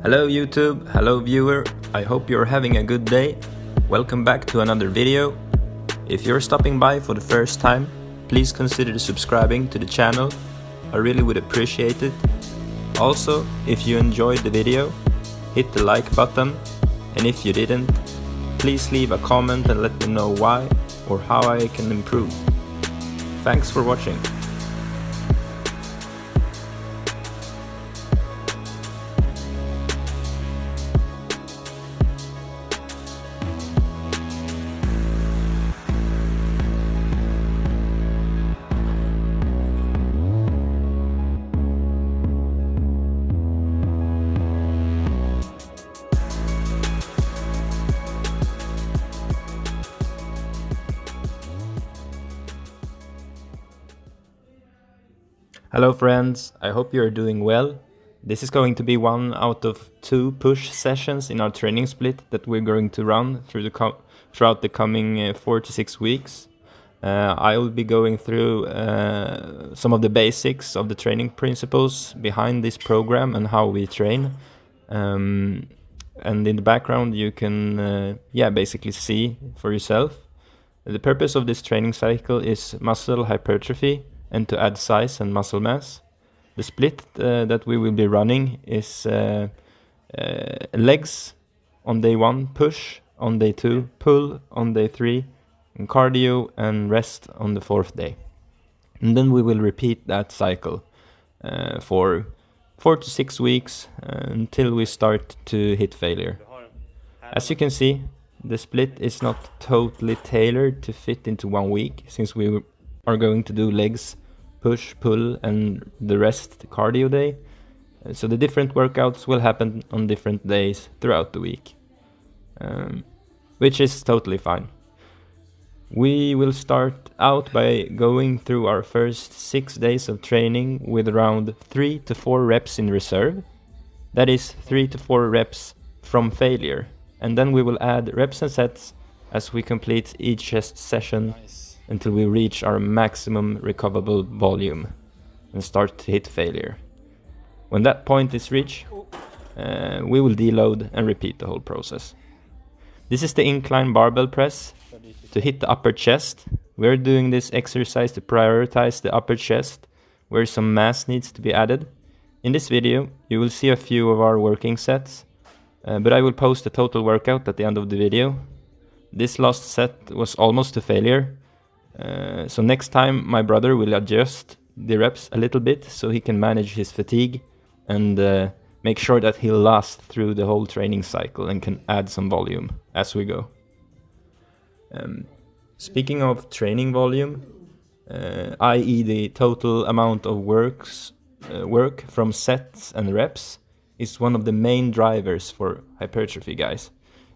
Hello YouTube, hello viewer, I hope you're having a good day. Welcome back to another video. If you're stopping by for the first time, please consider subscribing to the channel. I really would appreciate it. Also, if you enjoyed the video, hit the like button, and if you didn't, please leave a comment and let me know why or how I can improve. Thanks for watching. Hello friends, I hope you are doing well. This is going to be one out of 2 push sessions in our training split that we're going to run throughout the coming 4 to 6 weeks. I will be going through some of the basics of the training principles behind this program and how we train. And in the background you can basically see for yourself. The purpose of this training cycle is muscle hypertrophy and to add size and muscle mass. The split that we will be running is legs on day 1, push on day 2, pull on day 3, and cardio and rest on the 4th day. And then we will repeat that cycle for 4 to 6 weeks until we start to hit failure. As you can see, the split is not totally tailored to fit into 1 week, since we are going to do legs, push, pull, and the rest cardio day. So the different workouts will happen on different days throughout the week, which is totally fine. We will start out by going through our first 6 days of training with around 3 to 4 reps in reserve. That is 3 to 4 reps from failure. And then we will add reps and sets as we complete each session until we reach our maximum recoverable volume and start to hit failure. When that point is reached, we will deload and repeat the whole process. This is the incline barbell press to hit the upper chest. We're doing this exercise to prioritize the upper chest, where some mass needs to be added. In this video, you will see a few of our working sets, but I will post a total workout at the end of the video. This last set was almost to failure. So next time my brother will adjust the reps a little bit so he can manage his fatigue and make sure that he'll last through the whole training cycle and can add some volume as we go. Speaking of training volume, i.e. the total amount of work from sets and reps, is one of the main drivers for hypertrophy, guys.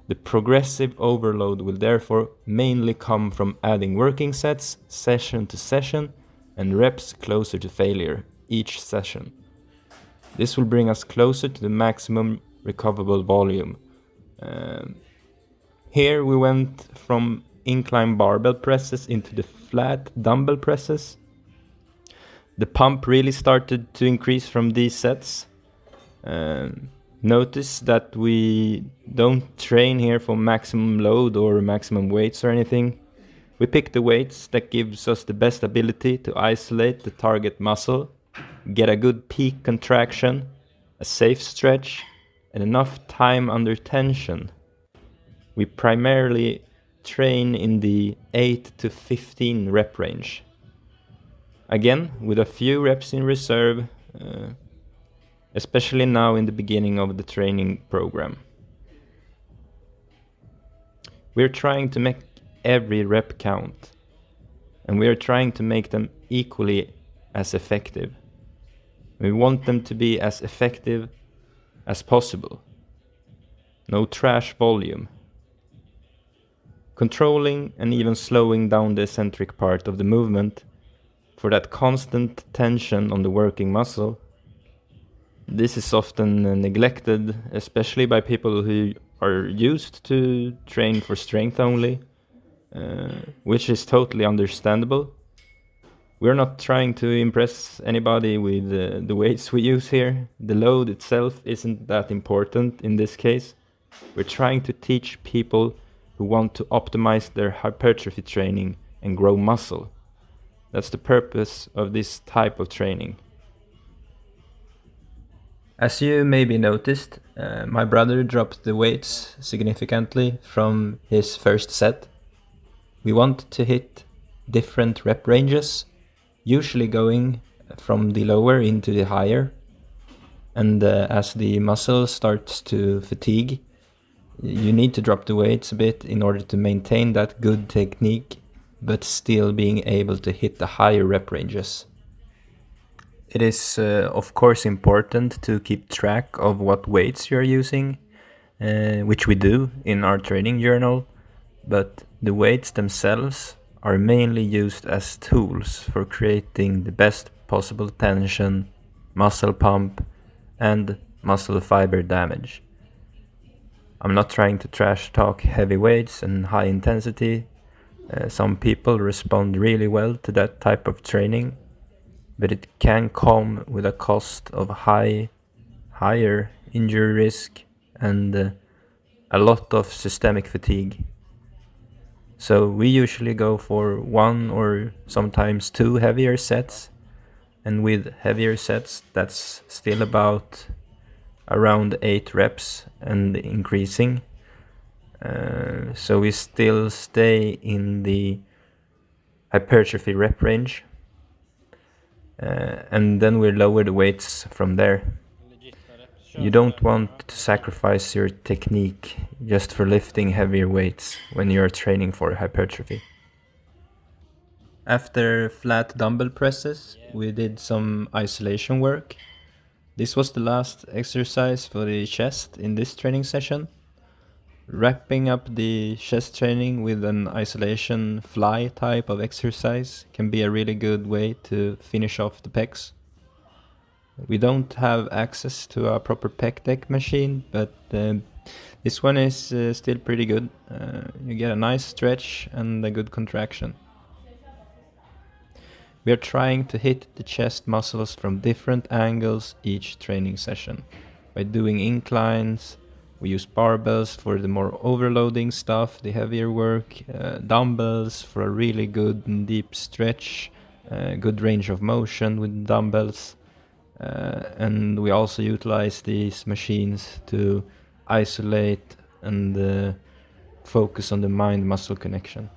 The progressive overload will therefore mainly come from adding working sets session to session and reps closer to failure each session. This will bring us closer to the maximum recoverable volume. Here we went from incline barbell presses into the flat dumbbell presses. The pump really started to increase from these sets. Notice that we don't train here for maximum load or maximum weights or anything. We pick the weights that gives us the best ability to isolate the target muscle, get a good peak contraction, a safe stretch, and enough time under tension. We primarily train in the 8 to 15 rep range. Again, with a few reps in reserve, especially now in the beginning of the training program. We're trying to make every rep count, and we are trying to make them equally as effective. We want them to be as effective as possible. No trash volume. Controlling and even slowing down the eccentric part of the movement for that constant tension on the working muscle. This is often neglected, especially by people who are used to train for strength only, which is totally understandable. We're not trying to impress anybody with the weights we use here. The load itself isn't that important in this case. We're trying to teach people who want to optimize their hypertrophy training and grow muscle. That's the purpose of this type of training. As you maybe noticed, my brother dropped the weights significantly from his first set. We want to hit different rep ranges, usually going from the lower into the higher. And as the muscle starts to fatigue, you need to drop the weights a bit in order to maintain that good technique, but still being able to hit the higher rep ranges. It is, of course, important to keep track of what weights you're using, which we do in our training journal, but the weights themselves are mainly used as tools for creating the best possible tension, muscle pump, and muscle fiber damage. I'm not trying to trash talk heavy weights and high intensity. Some people respond really well to that type of training, but it can come with a cost of higher injury risk and a lot of systemic fatigue. So we usually go for one or sometimes two heavier sets, and with heavier sets that's still about around 8 reps and increasing. So we still stay in the hypertrophy rep range, and then we lower the weights from there. You don't want to sacrifice your technique just for lifting heavier weights when you're training for hypertrophy. After flat dumbbell presses, we did some isolation work. This was the last exercise for the chest in this training session. Wrapping up the chest training with an isolation fly type of exercise can be a really good way to finish off the pecs. We don't have access to a proper pec deck machine, but this one is still pretty good. You get a nice stretch and a good contraction. We are trying to hit the chest muscles from different angles each training session. By doing inclines, we use barbells for the more overloading stuff, the heavier work, dumbbells for a really good and deep stretch, good range of motion with dumbbells. And we also utilize these machines to isolate and focus on the mind-muscle connection.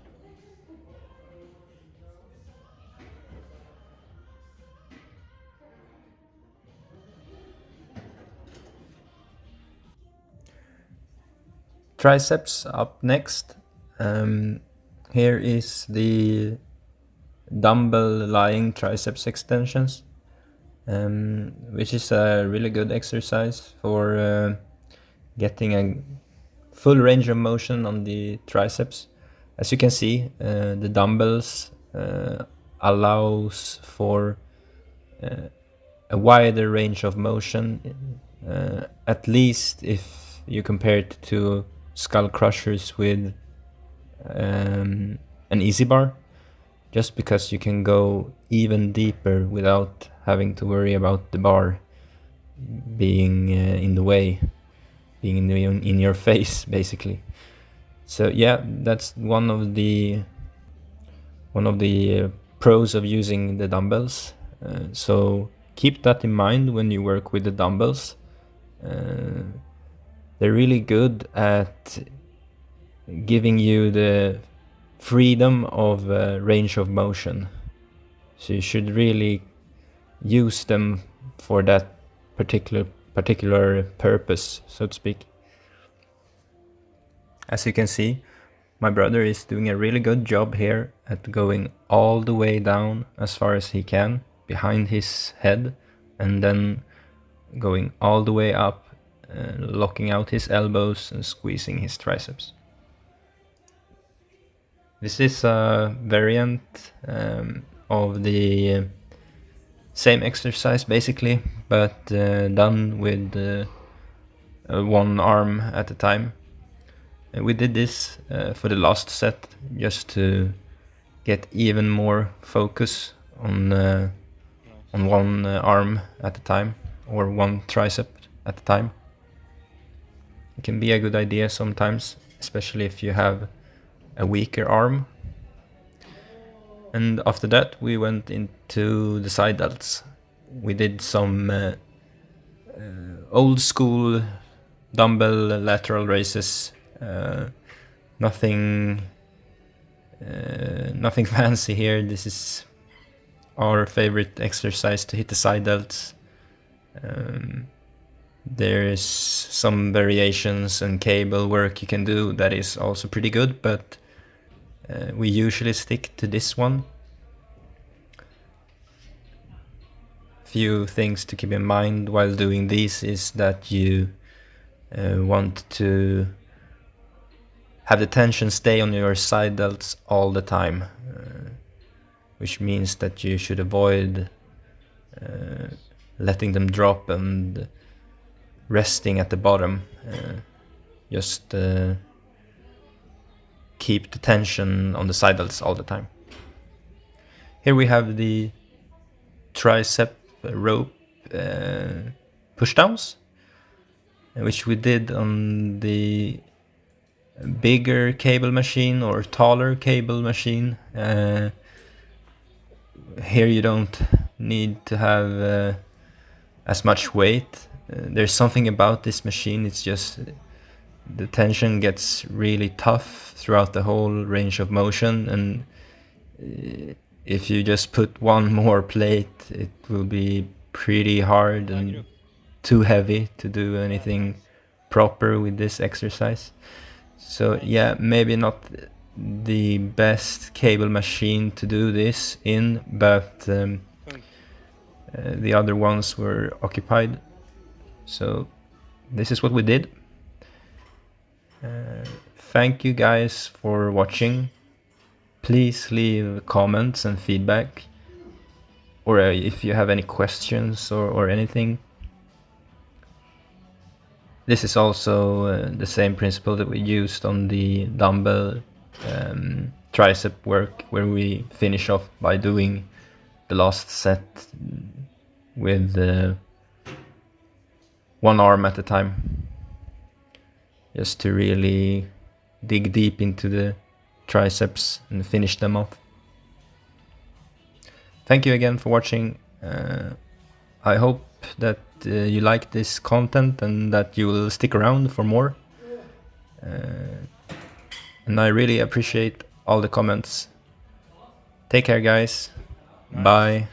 Triceps up next. Here is the dumbbell lying triceps extensions, which is a really good exercise for getting a full range of motion on the triceps. As you can see, the dumbbells allows for a wider range of motion, at least if you compare it to skull crushers with an easy bar, just because you can go even deeper without having to worry about the bar being in the way, being in your face, basically. So yeah, that's one of the pros of using the dumbbells. So keep that in mind when you work with the dumbbells. They're really good at giving you the freedom of range of motion. So you should really use them for that particular purpose, so to speak. As you can see, my brother is doing a really good job here at going all the way down as far as he can behind his head, and then going all the way up, locking out his elbows and squeezing his triceps. This is a variant of the same exercise basically, but done with one arm at a time. And we did this for the last set just to get even more focus on one arm at a time, or one tricep at a time. It can be a good idea sometimes, especially if you have a weaker arm. And after that we went into the side delts. We did some old school dumbbell lateral raises. Nothing fancy here. This is our favorite exercise to hit the side delts. There's some variations and cable work you can do that is also pretty good, but we usually stick to this one. Few things to keep in mind while doing these is that you want to have the tension stay on your side delts all the time, which means that you should avoid letting them drop and resting at the bottom. Just keep the tension on the side delts all the time. Here we have the tricep rope pushdowns, which we did on the bigger cable machine or taller cable machine. Here you don't need to have as much weight. There's something about this machine, it's just the tension gets really tough throughout the whole range of motion, and if you just put one more plate, it will be pretty hard and too heavy to do anything proper with this exercise. So yeah, maybe not the best cable machine to do this in, but the other ones were occupied. So this is what we did. Thank you guys for watching. Please leave comments and feedback, or if you have any questions or anything. This is also the same principle that we used on the dumbbell tricep work, where we finish off by doing the last set with one arm at a time, just to really dig deep into the triceps and finish them off. Thank you again for watching. I hope that you like this content and that you will stick around for more. And I really appreciate all the comments. Take care, guys. Bye.